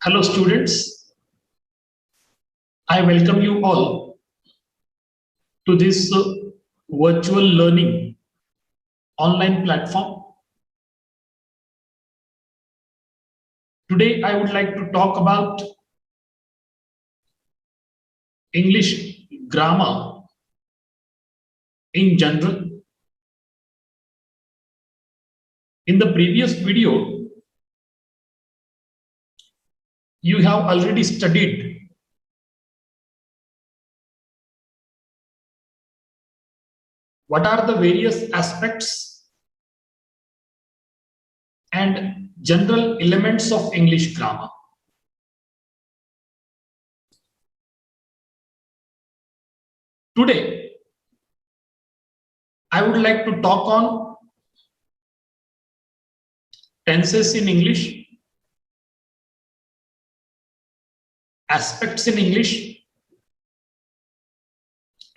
Hello students, I welcome you all to this virtual learning online platform. Today I would like to talk about English grammar in general. In the previous video, you have already studied what are the various aspects and general elements of English grammar. Today, I would like to talk on tenses in English, aspects in English,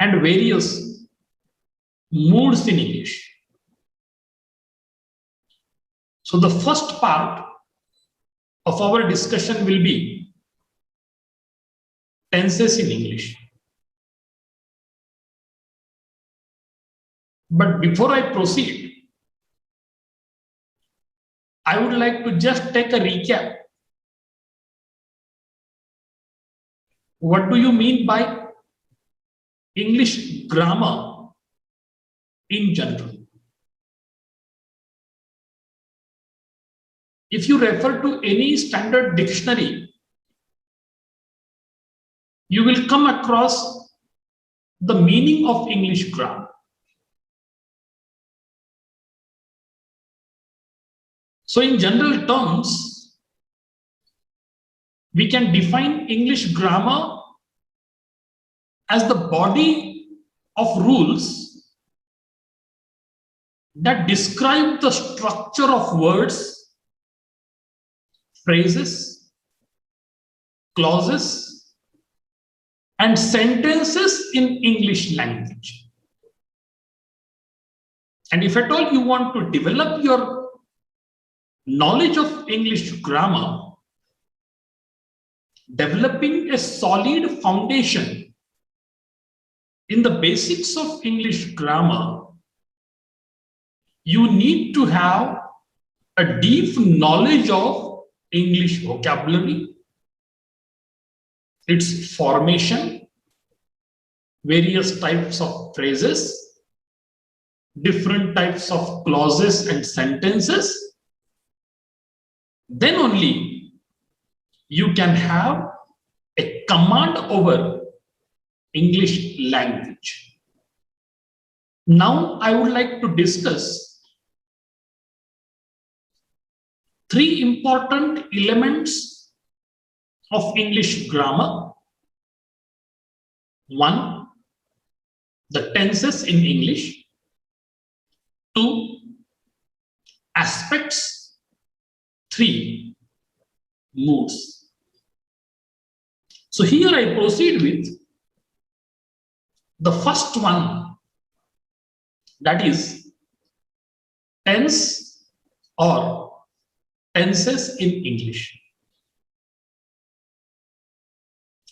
and various moods in English. So the first part of our discussion will be tenses in English. But before I proceed, I would like to just take a recap. What do you mean by English grammar in general? If you refer to any standard dictionary, you will come across the meaning of English grammar. So in general terms, we can define English grammar as the body of rules that describe the structure of words, phrases, clauses, and sentences in English language. And if at all you want to develop your knowledge of English grammar, developing a solid foundation in the basics of English grammar, you need to have a deep knowledge of English vocabulary, its formation, various types of phrases, different types of clauses and sentences. Then only you can have a command over English language. Now I would like to discuss three important elements of English grammar. One, the tenses in English. Two, aspects. Three, moods. So here I proceed with the first one, that is tense or tenses in English.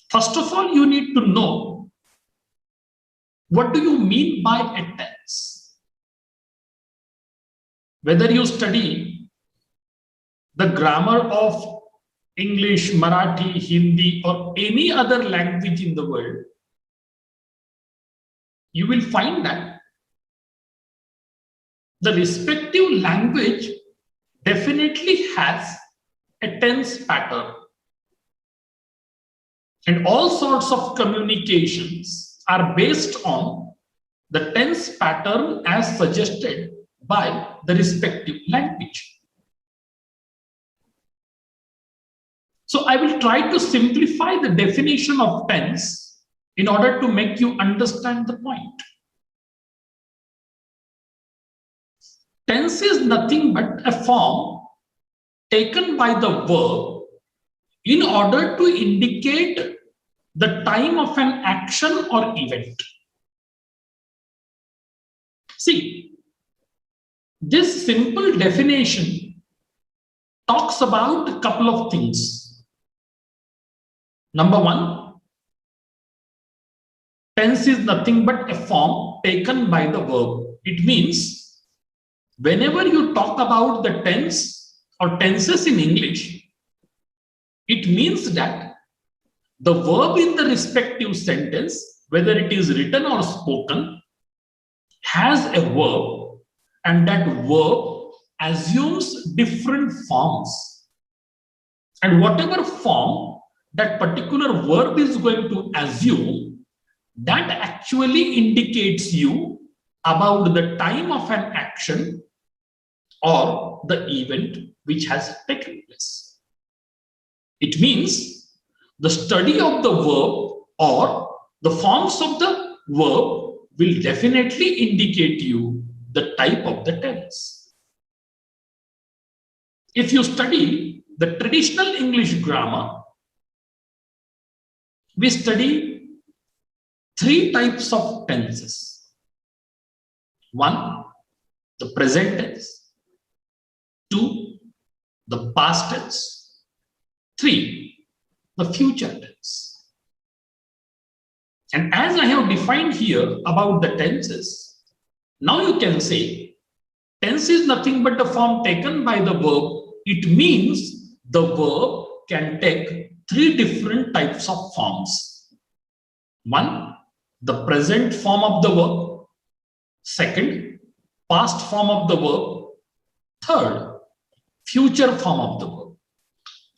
First of all, you need to know what do you mean by a tense. Whether you study the grammar of English, Marathi, Hindi, or any other language in the world, you will find that the respective language definitely has a tense pattern. And all sorts of communications are based on the tense pattern as suggested by the respective language. So I will try to simplify the definition of tense in order to make you understand the point. Tense is nothing but a form taken by the verb in order to indicate the time of an action or event. See, this simple definition talks about a couple of things. Number one, tense is nothing but a form taken by the verb. It means whenever you talk about the tense or tenses in English, it means that the verb in the respective sentence, whether it is written or spoken, has a verb, and that verb assumes different forms. And whatever form that particular verb is going to assume, that actually indicates you about the time of an action or the event which has taken place. It means the study of the verb or the forms of the verb will definitely indicate you the type of the tense. If you study the traditional English grammar, we study three types of tenses. One, the present tense. Two, the past tense. Three, the future tense. And as I have defined here about the tenses, now you can say tense is nothing but the form taken by the verb. It means the verb can take three different types of forms. One, the present form of the verb. Second, past form of the verb. Third, future form of the verb.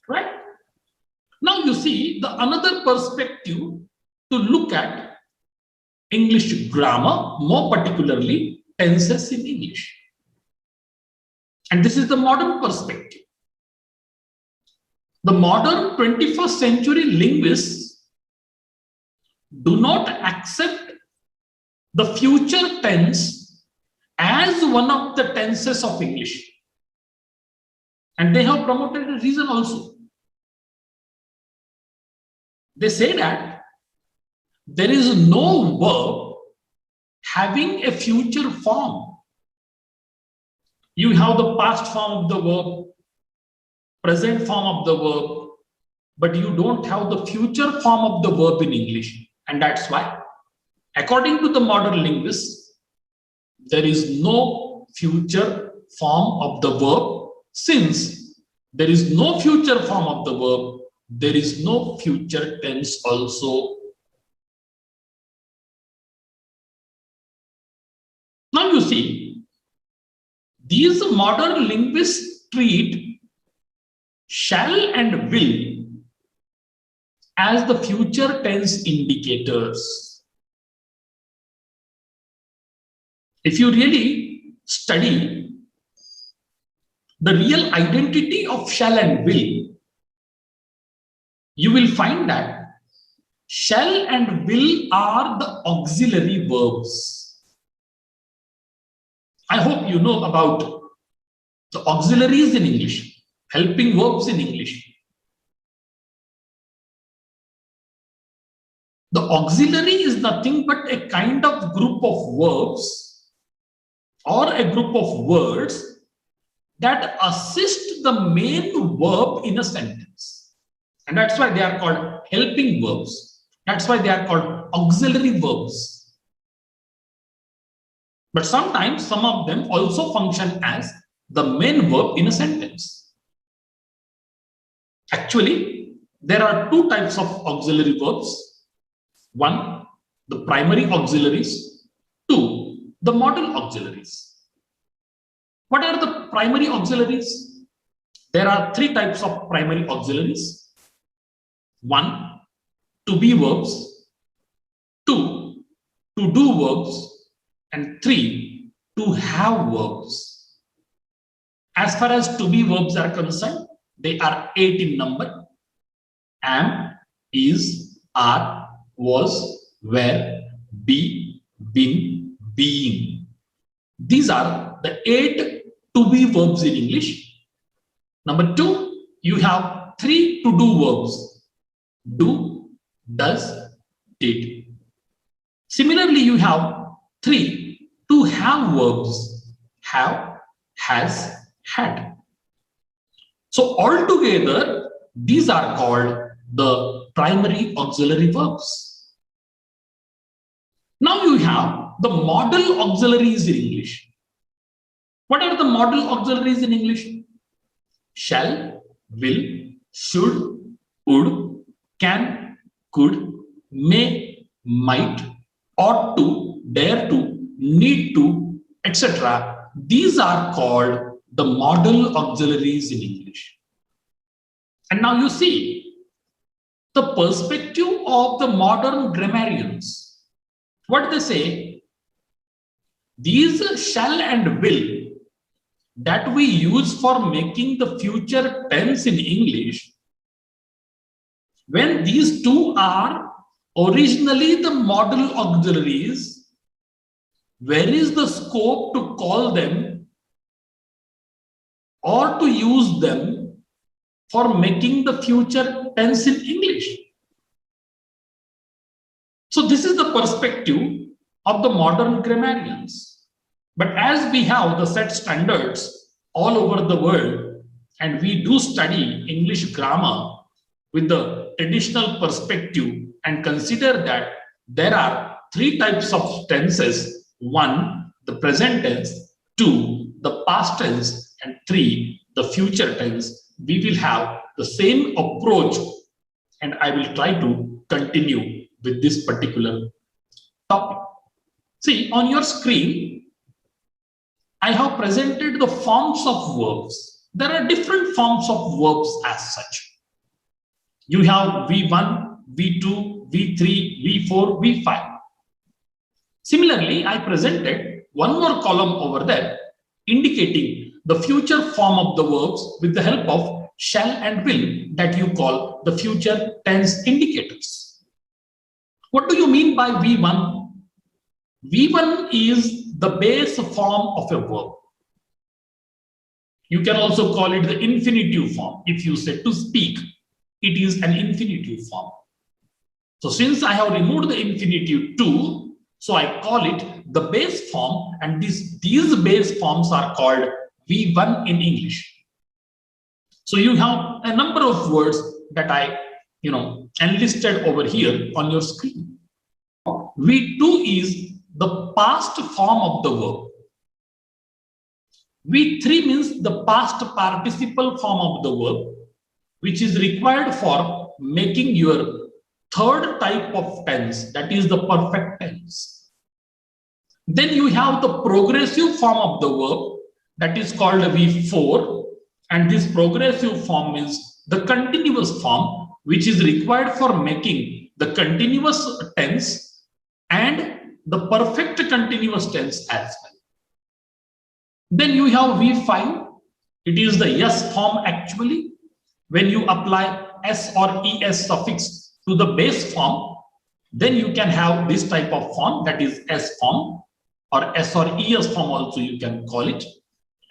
Right? Now you see the another perspective to look at English grammar, more particularly tenses in English. And this is the modern perspective. The modern 21st century linguists do not accept the future tense as one of the tenses of English. And they have promoted a reason also. They say that there is no verb having a future form. You have the past form of the verb, present form of the verb, but you don't have the future form of the verb in English. And that's why, according to the modern linguists, there is no future form of the verb. Since there is no future form of the verb, there is no future tense also. Now you see, these modern linguists treat shall and will as the future tense indicators. If you really study the real identity of shall and will, you will find that shall and will are the auxiliary verbs. I hope you know about the auxiliaries in English, helping verbs in English. The auxiliary is nothing but a kind of group of verbs or a group of words that assist the main verb in a sentence. And that's why they are called helping verbs. That's why they are called auxiliary verbs. But sometimes some of them also function as the main verb in a sentence. Actually, there are two types of auxiliary verbs. One, the primary auxiliaries. Two, the modal auxiliaries. What are the primary auxiliaries? There are three types of primary auxiliaries. One, to be verbs. Two, to do verbs. And three, to have verbs. As far as to be verbs are concerned, they are 8 in number. Am, is, are, was, were, be, been, being. These are the 8 to be verbs in English. Number 2, you have 3 to do verbs. Do, does, did. Similarly, you have 3 to have verbs. Have, has, had. So altogether, these are called the primary auxiliary verbs. Now you have the modal auxiliaries in English. What are the modal auxiliaries in English? Shall, will, should, would, can, could, may, might, ought to, dare to, need to, etc. These are called the modal auxiliaries in English. And now you see the perspective of the modern grammarians. What they say, these shall and will that we use for making the future tense in English, when these two are originally the modal auxiliaries, where is the scope to call them or to use them for making the future tense in English? So this is the perspective of the modern grammarians. But as we have the set standards all over the world, and we do study English grammar with the traditional perspective and consider that there are three types of tenses: one, the present tense; two, the past tense; and three, the future tense. We will have the same approach, and I will try to continue with this particular topic. See, on your screen, I have presented the forms of verbs. There are different forms of verbs as such. You have V1, V2, V3, V4, V5. Similarly, I presented one more column over there indicating the future form of the verbs with the help of shall and will that you call the future tense indicators. What do you mean by V1? V1 is the base form of a verb. You can also call it the infinitive form. If you say to speak, it is an infinitive form. So since I have removed the infinitive to, so I call it the base form, and these base forms are called V1 in English. So you have a number of words that I enlisted over here on your screen. V2 is the past form of the verb. V3 means the past participle form of the verb, which is required for making your third type of tense, that is the perfect tense. Then you have the progressive form of the verb, that is called V4, and this progressive form is the continuous form, which is required for making the continuous tense and the perfect continuous tense as well. Then you have V5. It is the yes form actually. When you apply s or es suffix to the base form, then you can have this type of form, that is s form, or s or es form also you can call it.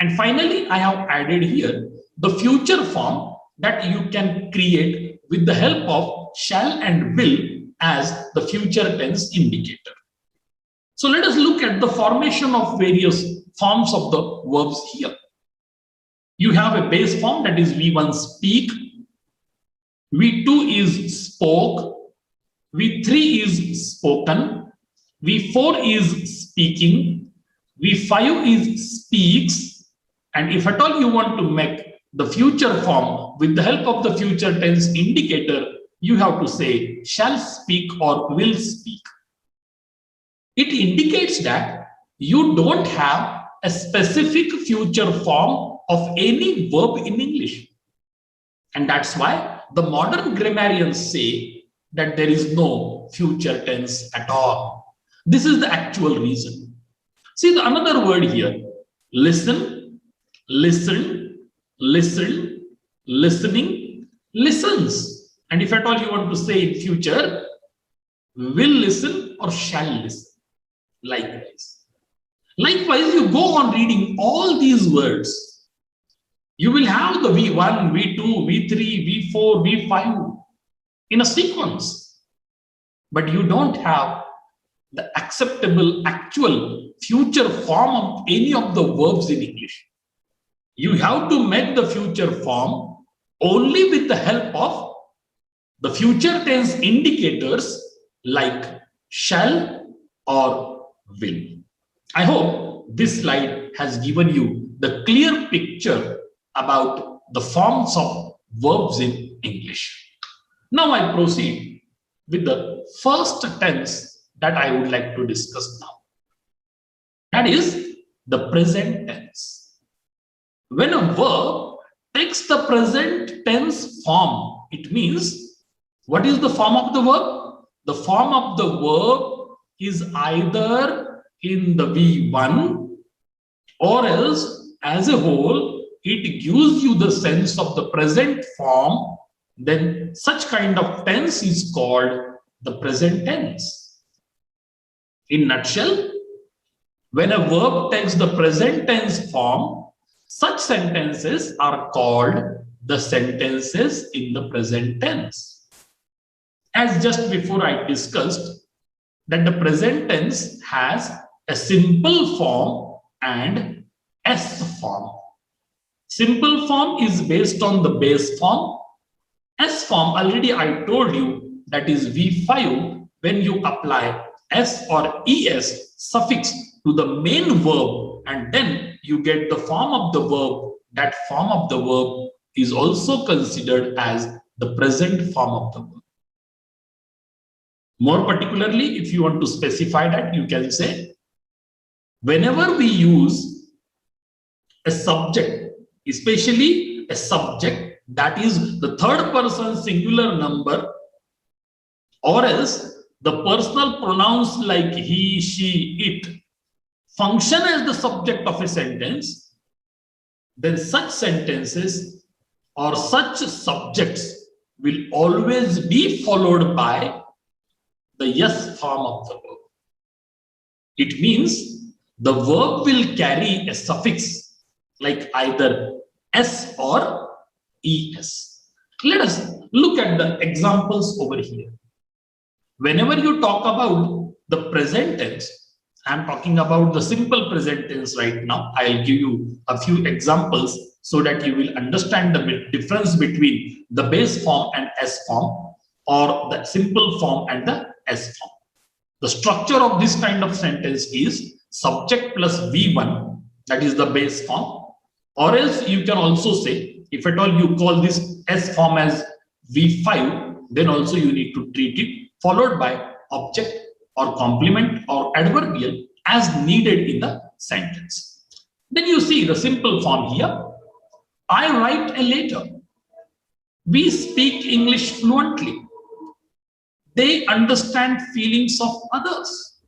And finally, I have added here the future form that you can create with the help of shall and will as the future tense indicator. So let us look at the formation of various forms of the verbs here. You have a base form, that is V1 speak, V2 is spoke, V3 is spoken, V4 is speaking, V5 is speaks, and if at all you want to make the future form with the help of the future tense indicator, you have to say shall speak or will speak. It indicates that you don't have a specific future form of any verb in English. And that's why the modern grammarians say that there is no future tense at all. This is the actual reason. See another word here: listen, listen, listen, listening, listens. And if at all you want to say in future, will listen or shall listen. Likewise, you go on reading all these words. You will have the V1, V2, V3, V4, V5 in a sequence. But you don't have the acceptable, actual future form of any of the verbs in English. You have to make the future form only with the help of the future tense indicators like shall or will. I hope this slide has given you the clear picture about the forms of verbs in English. Now I proceed with the first tense that I would like to discuss now. That is the present tense. When a verb takes the present tense form, it means, what is the form of the verb? The form of the verb is either in the V1 or else as a whole, it gives you the sense of the present form. Then such kind of tense is called the present tense. In nutshell, when a verb takes the present tense form, such sentences are called the sentences in the present tense. As just before I discussed that the present tense has a simple form and S form. Simple form is based on the base form. S form, already I told you, that is V5 when you apply S or ES suffix to the main verb and then you get the form of the verb. That form of the verb is also considered as the present form of the verb. More particularly, if you want to specify that, you can say, whenever we use a subject, especially a subject that is the third person singular number, or else the personal pronouns like he, she, it function as the subject of a sentence, then such sentences or such subjects will always be followed by the yes form of the verb. It means the verb will carry a suffix like either S or ES. Let us look at the examples over here. Whenever you talk about the present tense, I'm talking about the simple present tense right now. I'll give you a few examples so that you will understand the difference between the base form and S form, or the simple form and the S form. The structure of this kind of sentence is subject plus V1, that is the base form, or else you can also say, if at all you call this S form as V5, then also you need to treat it followed by object or complement or adverbial as needed in the sentence. Then you see the simple form here. I write a letter. We speak English fluently. They understand feelings of others.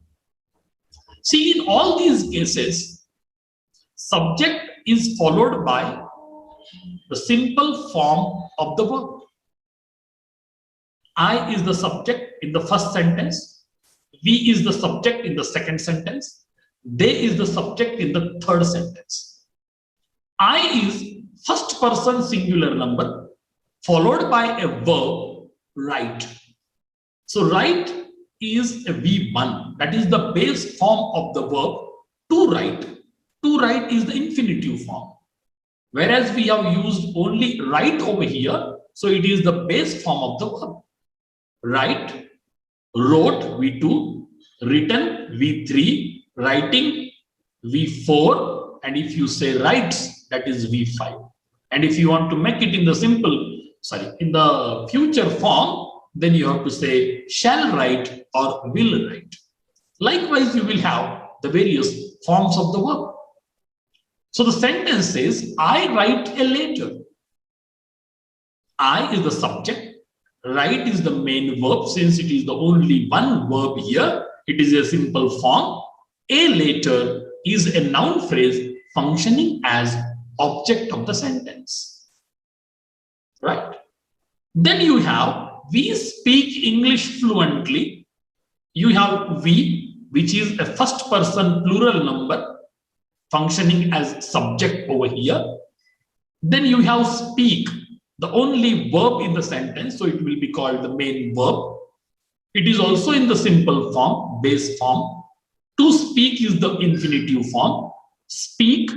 See, in all these cases, subject is followed by the simple form of the verb. I is the subject in the first sentence. We is the subject in the second sentence. They is the subject in the third sentence. I is first person singular number followed by a verb, write. So write is a V1, that is the base form of the verb to write. To write is the infinitive form. Whereas we have used only write over here, so it is the base form of the verb. Write, wrote V2, written V3, writing V4, and if you say writes, that is V5. And if you want to make it in the future form, then you have to say shall write or will write. Likewise, you will have the various forms of the verb. So the sentence says, I write a letter. I is the subject. Write is the main verb. Since it is the only one verb here, it is a simple form. A letter is a noun phrase functioning as object of the sentence. Right? Then you have we speak English fluently. You have we, which is a first person plural number functioning as subject over here. Then you have speak, the only verb in the sentence, so it will be called the main verb. It is also in the simple form, base form. To speak is the infinitive form. Speak,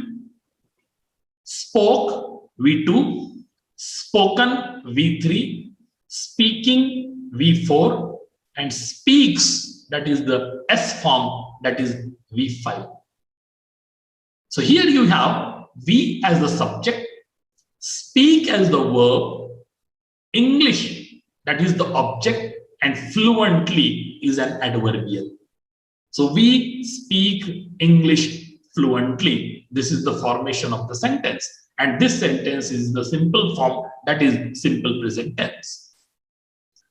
spoke, V2, spoken, V3, speaking V4, and speaks, that is the S form, that is V5. So here you have V as the subject, speak as the verb, English, that is the object, and fluently is an adverbial. So we speak English fluently. This is the formation of the sentence. And this sentence is the simple form, that is simple present tense.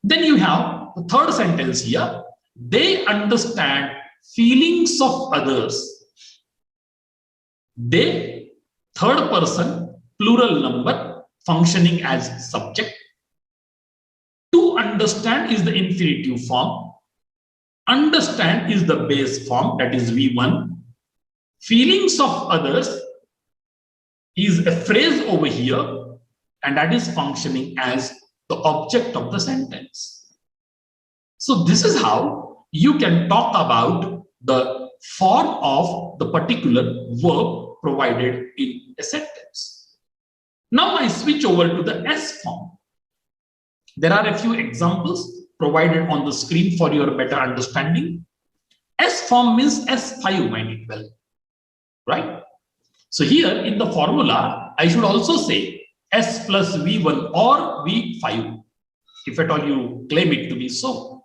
Then you have the third sentence here. They understand feelings of others. They, third person, plural number, functioning as subject. To understand is the infinitive form. Understand is the base form, that is V1. Feelings of others is a phrase over here, and that is functioning as the object of the sentence. So this is how you can talk about the form of the particular verb provided in a sentence. Now I switch over to the S form. There are a few examples provided on the screen for your better understanding. S form means S5, mind it well, right? So here in the formula, I should also say S plus V1 or V5, if at all you claim it to be so.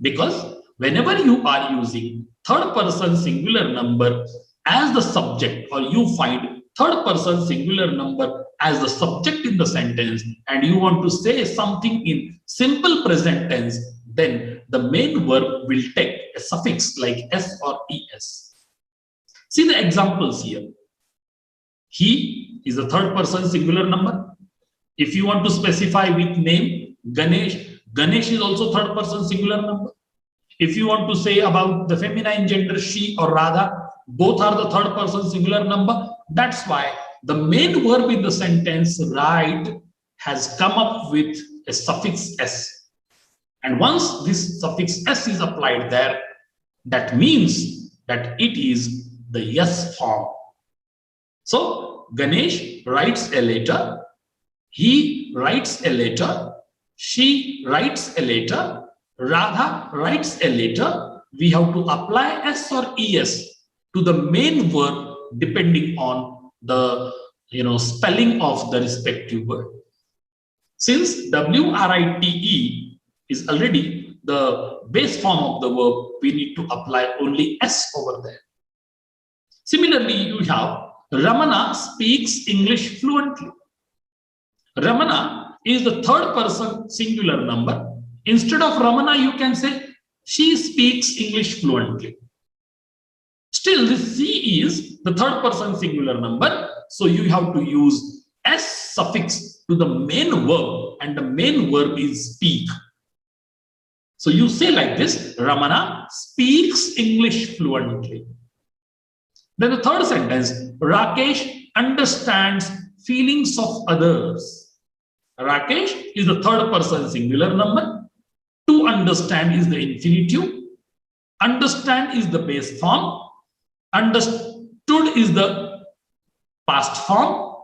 Because whenever you are using third person singular number as the subject, or you find third person singular number as the subject in the sentence, and you want to say something in simple present tense, then the main verb will take a suffix like S or ES. See the examples here. He is a third person singular number. If you want to specify with name, Ganesh, Ganesh is also third person singular number. If you want to say about the feminine gender, she or Radha, both are the third person singular number. That's why the main verb in the sentence, right, has come up with a suffix S. And once this suffix S is applied there, that means that it is the yes form. So Ganesh writes a letter, he writes a letter, she writes a letter, Radha writes a letter. We have to apply S or ES to the main verb depending on the spelling of the respective word. Since WRITE is already the base form of the verb, we need to apply only S over there. Similarly, you have Ramana speaks English fluently. Ramana is the third person singular number. Instead of Ramana, you can say she speaks English fluently. Still, this she is the third person singular number. So you have to use S suffix to the main verb, and the main verb is speak. So you say like this, Ramana speaks English fluently. Then the third sentence, Rakesh understands feelings of others. Rakesh is the third person singular number. To understand is the infinitive. Understand is the base form. Understood is the past form.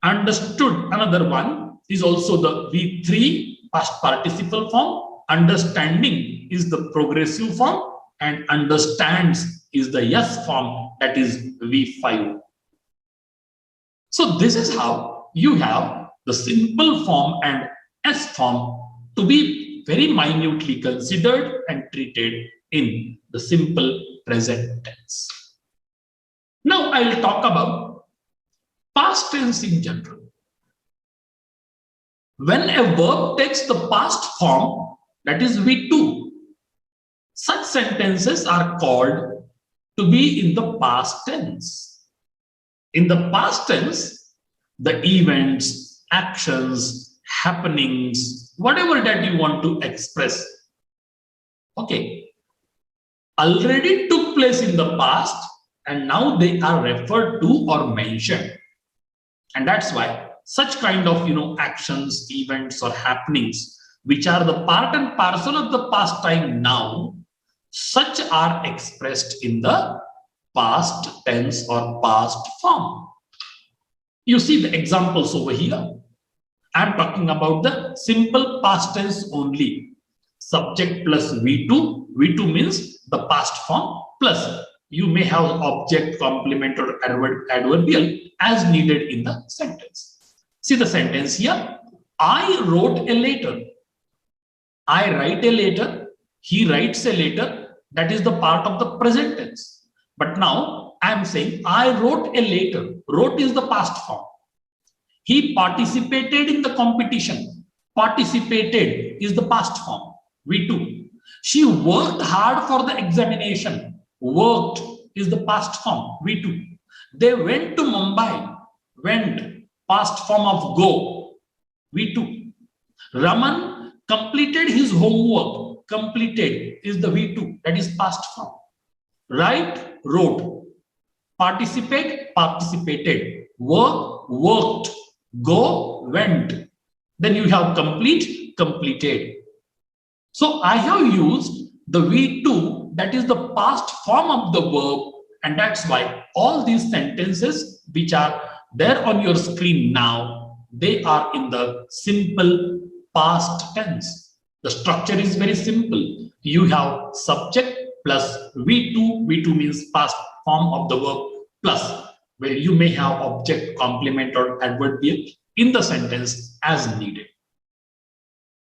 Understood, another one, is also the V3 past participle form. Understanding is the progressive form. And understands is the yes form, that is V5. So this is how you have the simple form and S form to be very minutely considered and treated in the simple present tense. Now I will talk about past tense in general. When a verb takes the past form, that is V2, such sentences are called to be in the past tense. In the past tense, the events, actions, happenings, whatever that you want to express, okay, already took place in the past, and now they are referred to or mentioned. And that's why such kind of actions, events, or happenings which are the part and parcel of the past time now, such are expressed in the past tense or past form. You see the examples over here. I'm talking about the simple past tense only. Subject plus V2. V2 means the past form plus you may have object, complement, or adverbial as needed in the sentence. See the sentence here. I wrote a letter. I write a letter. He writes a letter. That is the part of the present tense. But now I am saying I wrote a letter. Wrote is the past form. He participated in the competition. Participated is the past form. V2. She worked hard for the examination. Worked is the past form. V2. They went to Mumbai. Went, past form of go. V2. Raman completed his homework. Completed is the V2. That is past form. Write, wrote. Participate, participated. Work, worked. Go, went. Then you have complete, completed. So I have used the V2, that is the past form of the verb, and that's why all these sentences which are there on your screen now, they are in the simple past tense. The structure is very simple. You have subject plus V2. V2 means past form of the verb plus where you may have object, complement, or adverbial in the sentence as needed.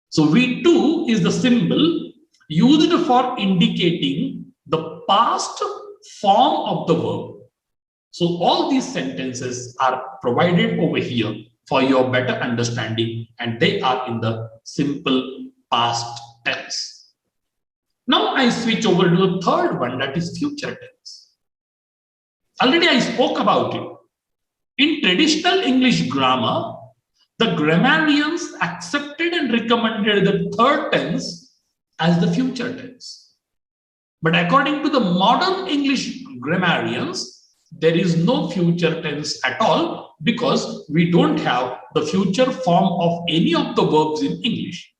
So V2 is the symbol used for indicating the past form of the verb. So all these sentences are provided over here for your better understanding, and they are in the simple past tense. Now I switch over to the third one, that is future tense. Already I spoke about it. In traditional English grammar, the grammarians accepted and recommended the third tense as the future tense. But according to the modern English grammarians, there is no future tense at all because we don't have the future form of any of the verbs in English.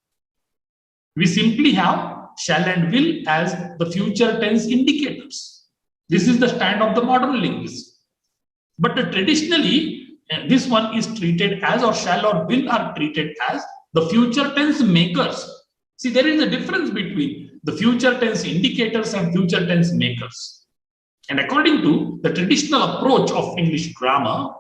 We simply have shall and will as the future tense indicators. This is the stand of the modern linguists. But traditionally, this one is treated as, or shall or will are treated as the future tense makers. See, there is a difference between the future tense indicators and future tense makers. And according to the traditional approach of English grammar,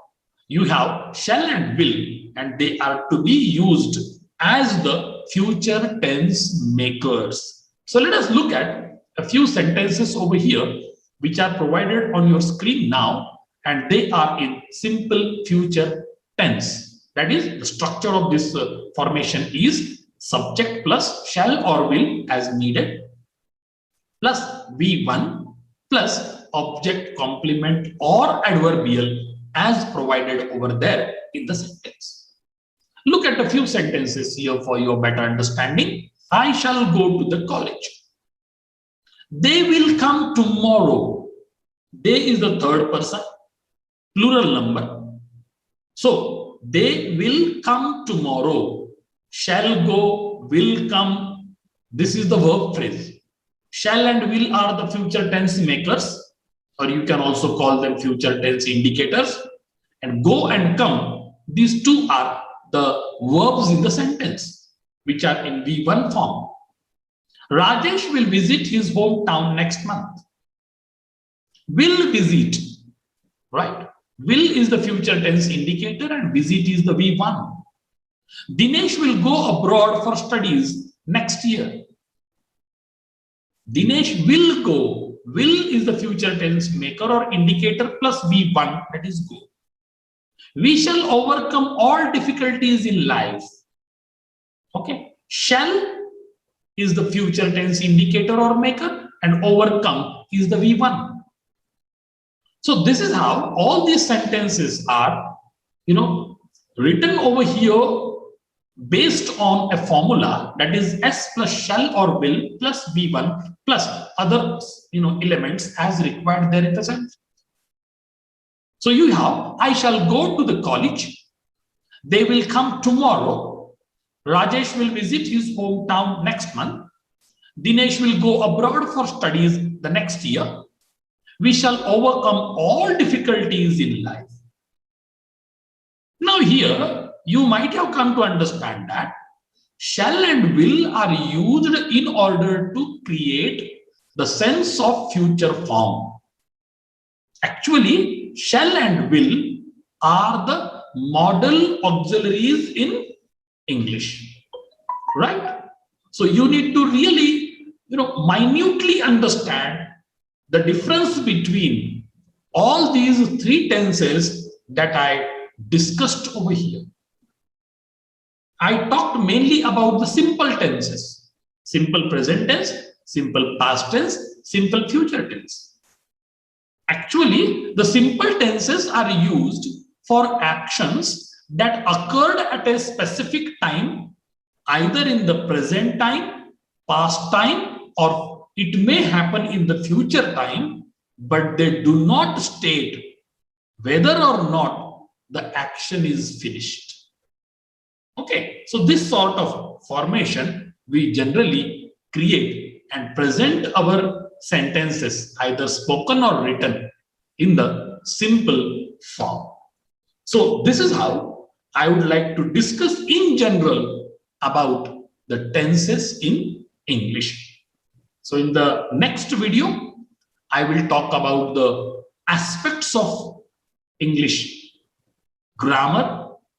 you have shall and will, and they are to be used as the future tense makers. So let us look at a few sentences over here which are provided on your screen now, and they are in simple future tense. That is, the structure of this formation is subject plus shall or will as needed, plus V1, plus object, complement, or adverbial as provided over there in the sentence. Look at a few sentences here for your better understanding. I shall go to the college. They will come tomorrow. They is the third person, plural number. So, they will come tomorrow. Shall go, will come. This is the verb phrase. Shall and will are the future tense makers, or you can also call them future tense indicators. And go and come, these two are the verbs in the sentence, which are in V1 form. Rajesh will visit his hometown next month. Will visit, right? Will is the future tense indicator and visit is the V1. Dinesh will go abroad for studies next year. Dinesh will go. Will is the future tense maker or indicator plus V1, that is go. We shall overcome all difficulties in life. Okay. Shall is the future tense indicator or maker, and overcome is the V1. So this is how all these sentences are, written over here based on a formula, that is S plus shall or will plus V1 plus other elements as required there in the sentence. So you have I shall go to the college. They will come tomorrow. Rajesh will visit his hometown next month. Dinesh will go abroad for studies the next year. We shall overcome all difficulties in life. Now here, you might have come to understand that shall and will are used in order to create the sense of future form. Actually, shall and will are the model auxiliaries in English, right? So you need to really, minutely understand the difference between all these three tenses that I discussed over here. I talked mainly about the simple tenses: simple present tense, simple past tense, simple future tense. Actually, the simple tenses are used for actions that occurred at a specific time, either in the present time, past time, or it may happen in the future time, but they do not state whether or not the action is finished. Okay, so this sort of formation we generally create and present our sentences, either spoken or written, in the simple form. So this is how I would like to discuss in general about the tenses in English. So in the next video, I will talk about the aspects of English grammar,